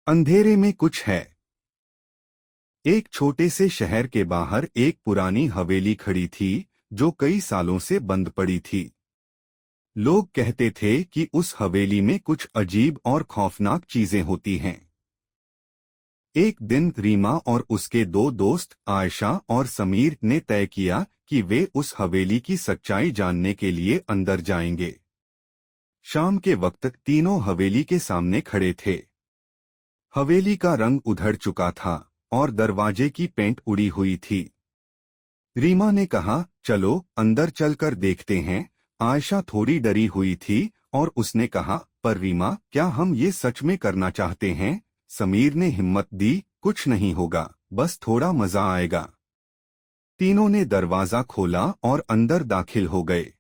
अंधेरे में कुछ है। एक छोटे से शहर के बाहर एक पुरानी हवेली खड़ी थी जो कई सालों से बंद पड़ी थी। लोग कहते थे कि उस हवेली में कुछ अजीब और खौफनाक चीजें होती हैं। एक दिन रीमा और उसके दो दोस्त आयशा और समीर ने तय किया कि वे उस हवेली की सच्चाई जानने के लिए अंदर जाएंगे। शाम के वक्त तीनों हवेली के सामने खड़े थे। हवेली का रंग उधड़ चुका था और दरवाजे की पेंट उड़ी हुई थी। रीमा ने कहा, चलो अंदर चलकर देखते हैं। आयशा थोड़ी डरी हुई थी और उसने कहा, पर रीमा, क्या हम ये सच में करना चाहते हैं? समीर ने हिम्मत दी, कुछ नहीं होगा, बस थोड़ा मजा आएगा। तीनों ने दरवाजा खोला और अंदर दाखिल हो गए।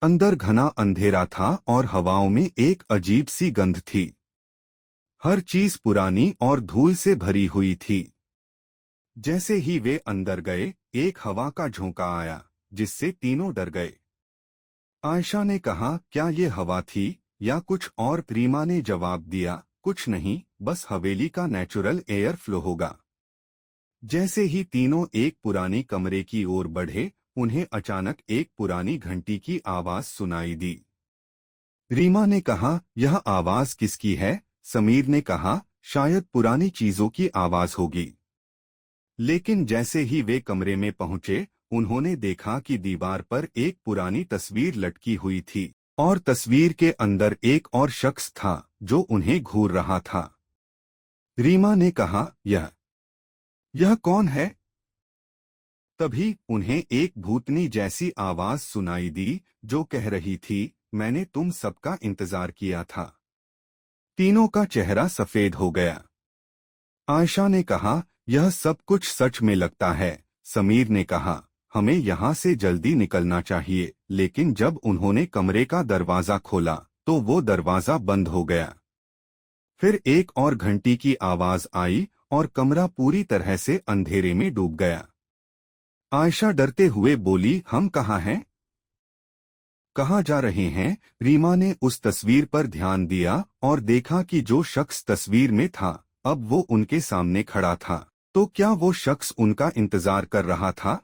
अंदर घना अंधेरा था और हवाओं में एक अजीब सी गंध थी। हर चीज पुरानी और धूल से भरी हुई थी। जैसे ही वे अंदर गए, एक हवा का झोंका आया जिससे तीनों डर गए। आयशा ने कहा, क्या ये हवा थी या कुछ और? रीमा ने जवाब दिया, कुछ नहीं, बस हवेली का नेचुरल एयर फ्लो होगा। जैसे ही तीनों एक पुरानी कमरे की ओर बढ़े, उन्हें अचानक एक पुरानी घंटी की आवाज सुनाई दी। रीमा ने कहा, यह आवाज किसकी है? समीर ने कहा, शायद पुरानी चीजों की आवाज होगी। लेकिन जैसे ही वे कमरे में पहुंचे, उन्होंने देखा कि दीवार पर एक पुरानी तस्वीर लटकी हुई थी और तस्वीर के अंदर एक और शख्स था जो उन्हें घूर रहा था। रीमा ने कहा, यह कौन है? तभी उन्हें एक भूतनी जैसी आवाज सुनाई दी जो कह रही थी, मैंने तुम सबका इंतजार किया था। तीनों का चेहरा सफेद हो गया। आयशा ने कहा, यह सब कुछ सच में लगता है। समीर ने कहा, हमें यहाँ से जल्दी निकलना चाहिए। लेकिन जब उन्होंने कमरे का दरवाजा खोला तो वो दरवाजा बंद हो गया। फिर एक और घंटी की आवाज आई और कमरा पूरी तरह से अंधेरे में डूब गया। आयशा डरते हुए बोली, हम कहाँ हैं? कहाँ जा रहे हैं? रीमा ने उस तस्वीर पर ध्यान दिया और देखा कि जो शख्स तस्वीर में था अब वो उनके सामने खड़ा था। तो क्या वो शख्स उनका इंतजार कर रहा था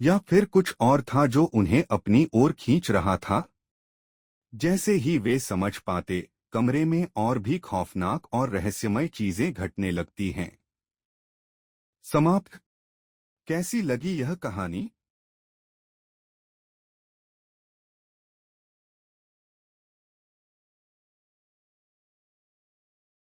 या फिर कुछ और था जो उन्हें अपनी ओर खींच रहा था? जैसे ही वे समझ पाते, कमरे में और भी खौफनाक और रहस्यमय चीजें घटने लगती हैं। समाप्त। कैसी लगी यह कहानी?